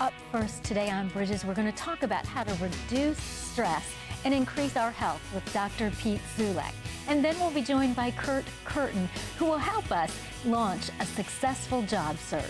Up first today on Bridges, we're going to talk about how to reduce stress and increase our health with Dr. Pete Zulek. And then we'll be joined by Kirton, who will help us launch a successful job search.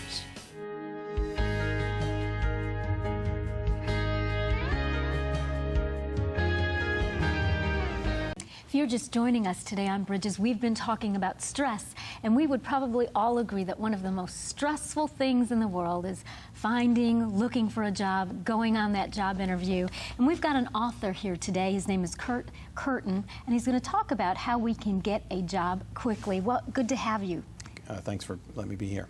If you're just joining us today on Bridges, we've been talking about stress, and we would probably all agree that one of the most stressful things in the world is looking for a job, going on that job interview. And we've got an author here today. His name is Kirton, and he's going to talk about how we can get a job quickly. Well, good to have you. Thanks for letting me be here.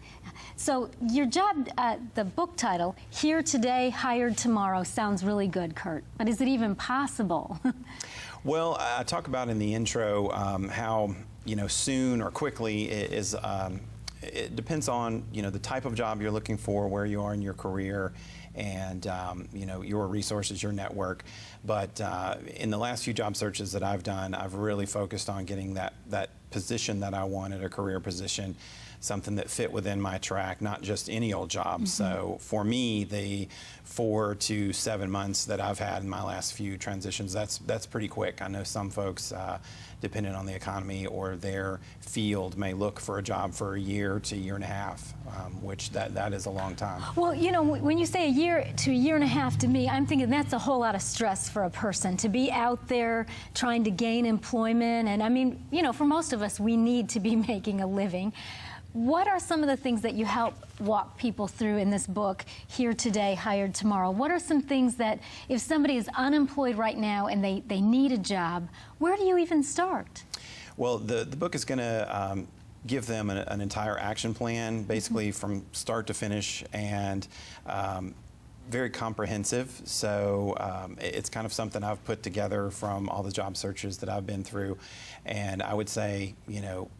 So your job, the book title, Here Today, Hired Tomorrow, sounds really good, Kurt, but is it even possible? Well, I talk about in the intro how, soon or quickly is, it depends on, the type of job you're looking for, where you are in your career, and, your resources, your network. But in the last few job searches that I've done, I've really focused on getting that position that I wanted, a career position, something that fit within my track, not just any old job. Mm-hmm. So for me, the 4 to 7 months that I've had in my last few transitions, that's pretty quick. I know some folks, depending on the economy or their field, may look for a job for a year to a year and a half, which that is a long time. Well, when you say a year to a year and a half, to me, I'm thinking that's a whole lot of stress for a person to be out there trying to gain employment. And I mean, for most of us, we need to be making a living. What are some of the things that you help walk people through in this book, Here Today, Hired Tomorrow? What are some things that, if somebody is unemployed right now and they need a job, where do you even start? Well, the book is going to give them an entire action plan, basically from start to finish, and very comprehensive. So it's kind of something I've put together from all the job searches that I've been through. And I would say,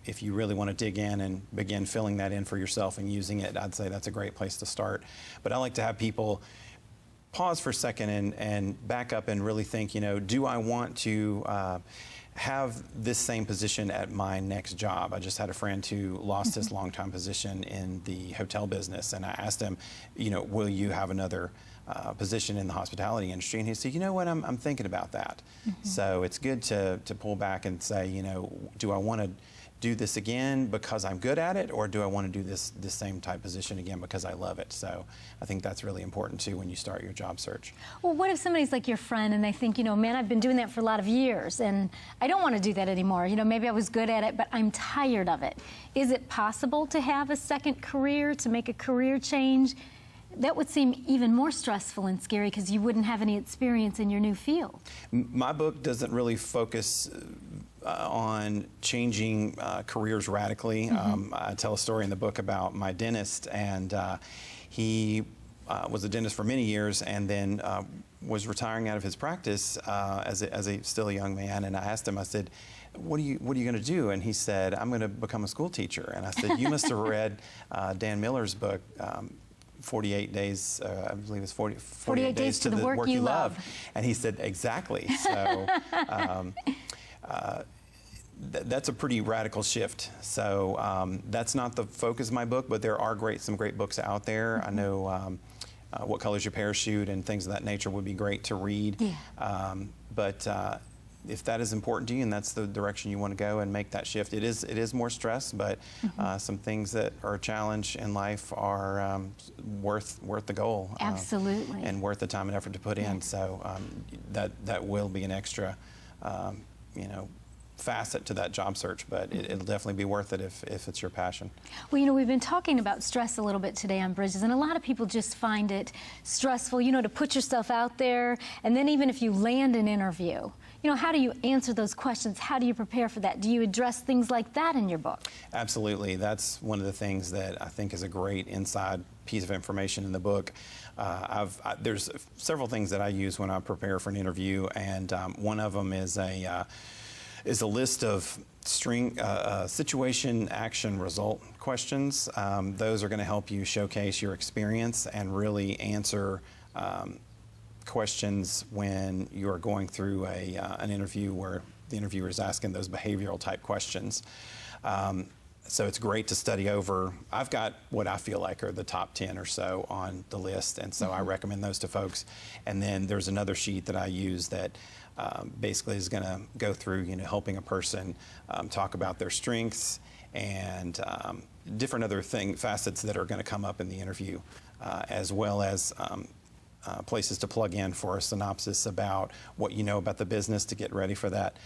if you really want to dig in and begin filling that in for yourself and using it, I'd say that's a great place to start. But I like to have people pause for a second and back up and really think, do I want to have this same position at my next job? I just had a friend who lost his longtime position in the hotel business, and I asked him, will you have another position in the hospitality industry? And he said, you know what, I'm thinking about that. So it's good to pull back and say, do I want to do this again because I'm good at it, or do I want to do this same type position again because I love it? So I think that's really important too when you start your job search. Well, what if somebody's like your friend and they think, man, I've been doing that for a lot of years and I don't want to do that anymore. Maybe I was good at it, but I'm tired of it. Is it possible to have a second career, to make a career change? That would seem even more stressful and scary because you wouldn't have any experience in your new field. My book doesn't really focus on changing careers radically. I tell a story in the book about my dentist, and he was a dentist for many years and then was retiring out of his practice as a still a young man. And I asked him, I said, what are you going to do? And he said, I'm going to become a school teacher. And I said, you must have read Dan Miller's book, 48 days, I believe it's 48 days to the work you love. And he said, exactly. So that's a pretty radical shift. So that's not the focus of my book, but there are some great books out there. I know What Color's Your Parachute and things of that nature would be great to read. Yeah. But if that is important to you and that's the direction you want to go and make that shift, it is more stress, but some things that are a challenge in life are worth the goal. Absolutely. And worth the time and effort to put in. So that will be an extra, facet to that job search, but it'll definitely be worth it if it's your passion. Well, we've been talking about stress a little bit today on Bridges, and a lot of people just find it stressful, to put yourself out there, and then even if you land an interview, how do you answer those questions? How do you prepare for that? Do you address things like that in your book? Absolutely. That's one of the things that I think is a great inside piece of information in the book. There's several things that I use when I prepare for an interview, and one of them is a list of situation, action, result questions. Those are going to help you showcase your experience and really answer questions when you're going through an interview where the interviewer is asking those behavioral type questions. So it's great to study over. I've got what I feel like are the top 10 or so on the list, and so I recommend those to folks. And then there's another sheet that I use that basically is going to go through, helping a person talk about their strengths and different other facets that are going to come up in the interview, as well as places to plug in for a synopsis about what you know about the business to get ready for that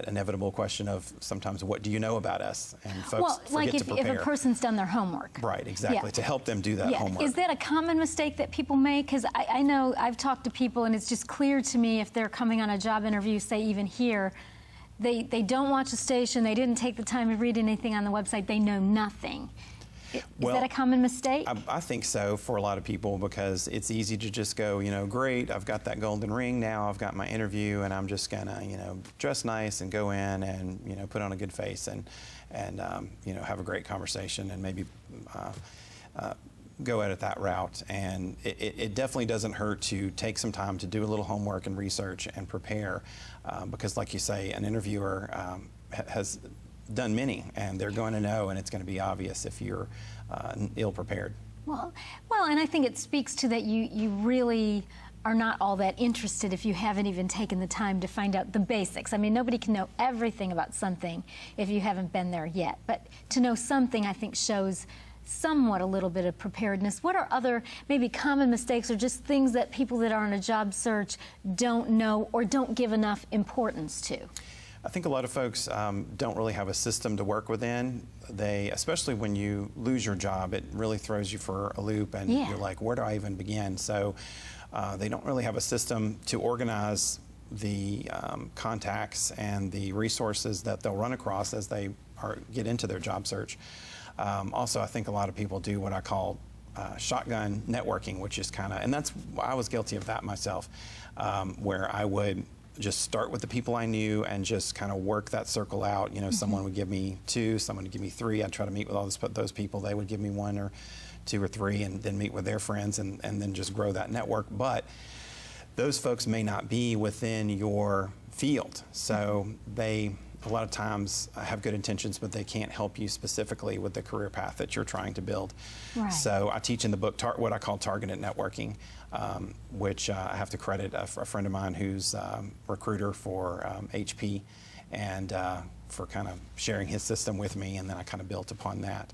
inevitable question of sometimes, what do you know about us? And folks forget to prepare. If a person's done their homework. Right, exactly, to help them do that homework. Is that a common mistake that people make? Because I know I've talked to people, and it's just clear to me if they're coming on a job interview, say even here, they don't watch the station, they didn't take the time to read anything on the website, they know nothing. Is that a common mistake? I think so for a lot of people, because it's easy to just go, great, I've got that golden ring now, I've got my interview, and I'm just gonna, dress nice and go in and, put on a good face and have a great conversation and maybe go at it that route. And it definitely doesn't hurt to take some time to do a little homework and research and prepare, because like you say, an interviewer has done many, and they're going to know, and it's going to be obvious if you're ill prepared. Well, and I think it speaks to that you really are not all that interested if you haven't even taken the time to find out the basics. I mean, nobody can know everything about something if you haven't been there yet, but to know something, I think, shows somewhat a little bit of preparedness. What are other maybe common mistakes or just things that people that are on a job search don't know or don't give enough importance to? I think a lot of folks don't really have a system to work within. Especially when you lose your job, it really throws you for a loop, and you're like, where do I even begin? So they don't really have a system to organize the contacts and the resources that they'll run across as they get into their job search. Also, I think a lot of people do what I call shotgun networking, which is and I was guilty of that myself, where I would just start with the people I knew and just kind of work that circle out. Someone would give me 2, someone would give me 3. I'd try to meet with all those people. They would give me 1 or 2 or 3, and then meet with their friends, and then just grow that network. But those folks may not be within your field, so they a lot of times have good intentions, but they can't help you specifically with the career path that you're trying to build. Right. So I teach in the book what I call targeted networking, which I have to credit a friend of mine who's a recruiter for HP, and for kind of sharing his system with me, and then I kind of built upon that.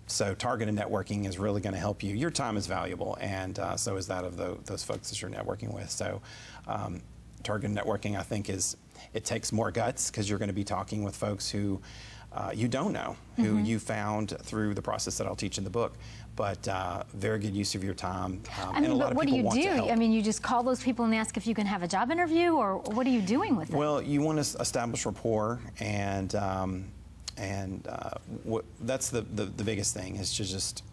So targeted networking is really going to help you. Your time is valuable, and so is that of those folks that you're networking with. So targeted networking, I think, it takes more guts, because you're going to be talking with folks who you don't know, who you found through the process that I'll teach in the book. But very good use of your time. And a lot of people want to help. I mean, you just call those people and ask if you can have a job interview, or what are you doing with them? Well, you want to establish rapport, and that's the biggest thing, is to just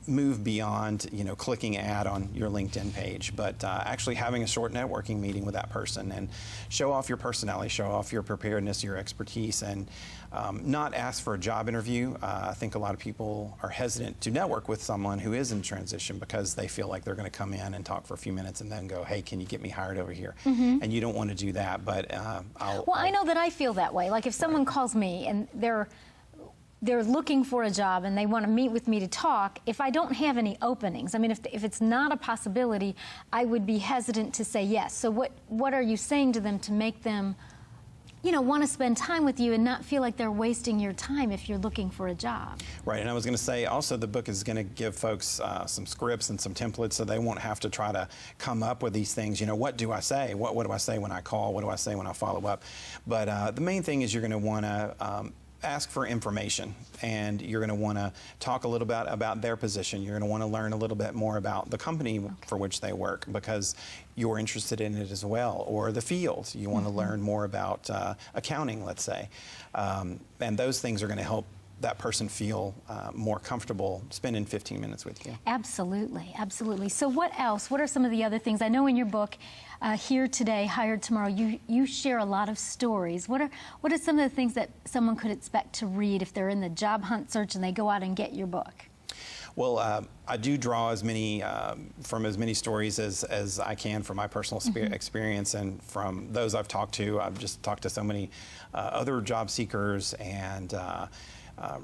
move beyond, clicking ad on your LinkedIn page, but actually having a short networking meeting with that person and show off your personality, show off your preparedness, your expertise, and not ask for a job interview. I think a lot of people are hesitant to network with someone who is in transition, because they feel like they're going to come in and talk for a few minutes and then go, hey, can you get me hired over here? And you don't want to do that, but I know that I feel that way. Like if someone calls me and they're looking for a job and they want to meet with me to talk, if I don't have any openings, I mean, if it's not a possibility, I would be hesitant to say yes. So what are you saying to them to make them, want to spend time with you and not feel like they're wasting your time if you're looking for a job? Right, and I was going to say also, the book is going to give folks some scripts and some templates, so they won't have to try to come up with these things. What do I say? What do I say when I call? What do I say when I follow up? But the main thing is you're going to want to ask for information, and you're going to want to talk a little bit about their position. You're going to want to learn a little bit more about the company for which they work, because you're interested in it as well, or the field. You want to learn more about accounting, let's say. And those things are going to help that person feel more comfortable spending 15 minutes with you. Absolutely, absolutely. So what else? What are some of the other things? I know in your book, Here Today, Hired Tomorrow, you share a lot of stories. What are some of the things that someone could expect to read if they're in the job hunt search and they go out and get your book? Well, I do draw from as many stories as I can from my personal experience, and from those I've talked to. I've just talked to so many other job seekers, and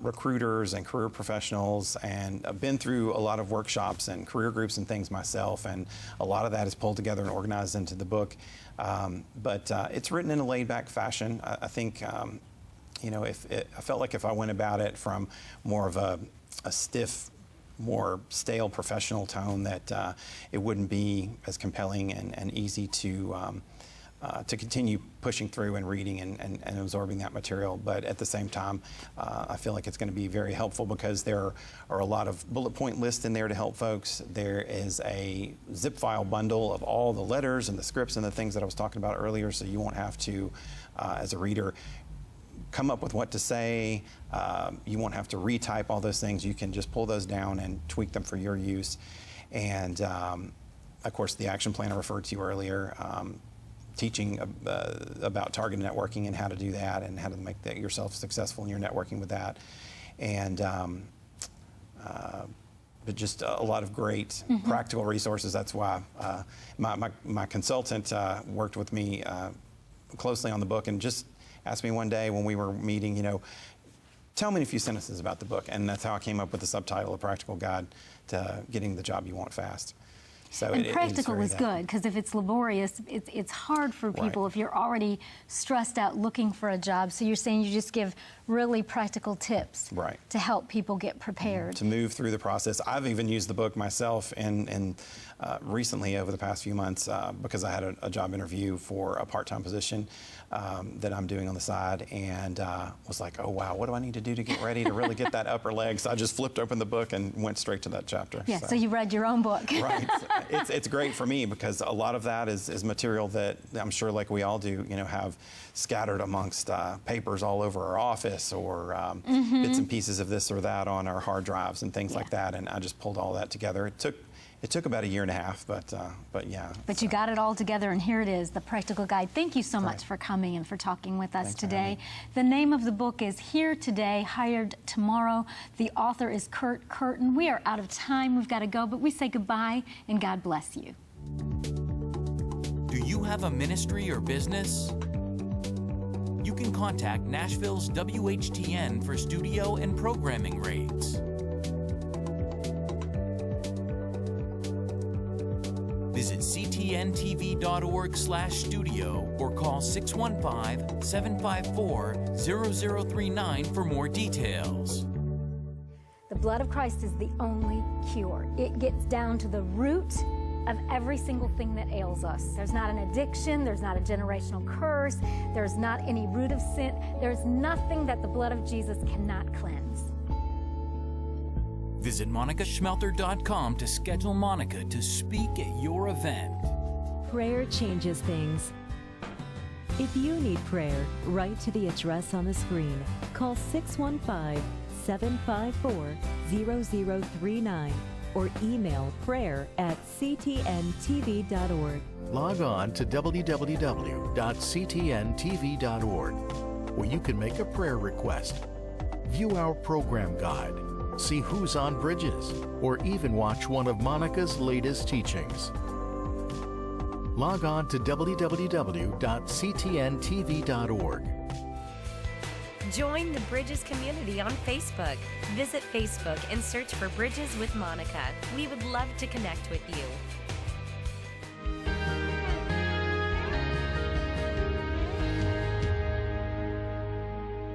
recruiters and career professionals, and I've been through a lot of workshops and career groups and things myself, and a lot of that is pulled together and organized into the book. But it's written in a laid-back fashion. I think, you know, I felt like if I went about it from more of a stiff, more stale professional tone, that it wouldn't be as compelling and easy to continue pushing through and reading and absorbing that material. But at the same time, I feel like it's going to be very helpful because there are a lot of bullet point lists in there to help folks. There is a zip file bundle of all the letters and the scripts and the things that I was talking about earlier, so you won't have to, as a reader, come up with what to say. You won't have to retype all those things. You can just pull those down and tweak them for your use. And of course, the action plan I referred to earlier, teaching about targeted networking and how to do that and how to make yourself successful in your networking with that. And but just a lot of great practical resources. That's why my consultant worked with me closely on the book and just asked me one day when we were meeting, you know, tell me a few sentences about the book. And that's how I came up with the subtitle, A Practical Guide to Getting the Job You Want Fast. So and practical is good, because if it's laborious, it's hard for people if you're already stressed out looking for a job. So you're saying you just give really practical tips to help people get prepared. To move through the process. I've even used the book myself and recently over the past few months because I had a job interview for a part-time position that I'm doing on the side, and was like, oh wow, what do I need to do to get ready to really get that upper leg? So I just flipped open the book and went straight to that chapter. Yeah, so you read your own book. Right. It's great for me because a lot of that is material that I'm sure, like we all do, you know, have scattered amongst papers all over our office or bits and pieces of this or that on our hard drives and things like that. And I just pulled all that together. It took about a year and a half, but yeah. But you got it all together, and here it is, The Practical Guide. Thank you so much for coming and for talking with us today. The name of the book is Here Today, Hired Tomorrow. The author is Kirton. We are out of time. We've got to go, but we say goodbye, and God bless you. Do you have a ministry or business? You can contact Nashville's WHTN for studio and programming rates. Visit ctntv.org/studio or call 615-754-0039 for more details. The blood of Christ is the only cure. It gets down to the root of every single thing that ails us. There's not an addiction, there's not a generational curse, there's not any root of sin, there's nothing that the blood of Jesus cannot cleanse. Visit monicaschmelter.com to schedule Monica to speak at your event. Prayer changes things. If you need prayer, write to the address on the screen. Call 615-754-0039 or email prayer@ctntv.org. Log on to www.ctntv.org, where you can make a prayer request, view our program guide, see who's on bridges, or even watch one of Monica's latest teachings. Log on to www.ctntv.org. Join the Bridges community on Facebook. Visit Facebook and search for Bridges with Monica. We would love to connect with you.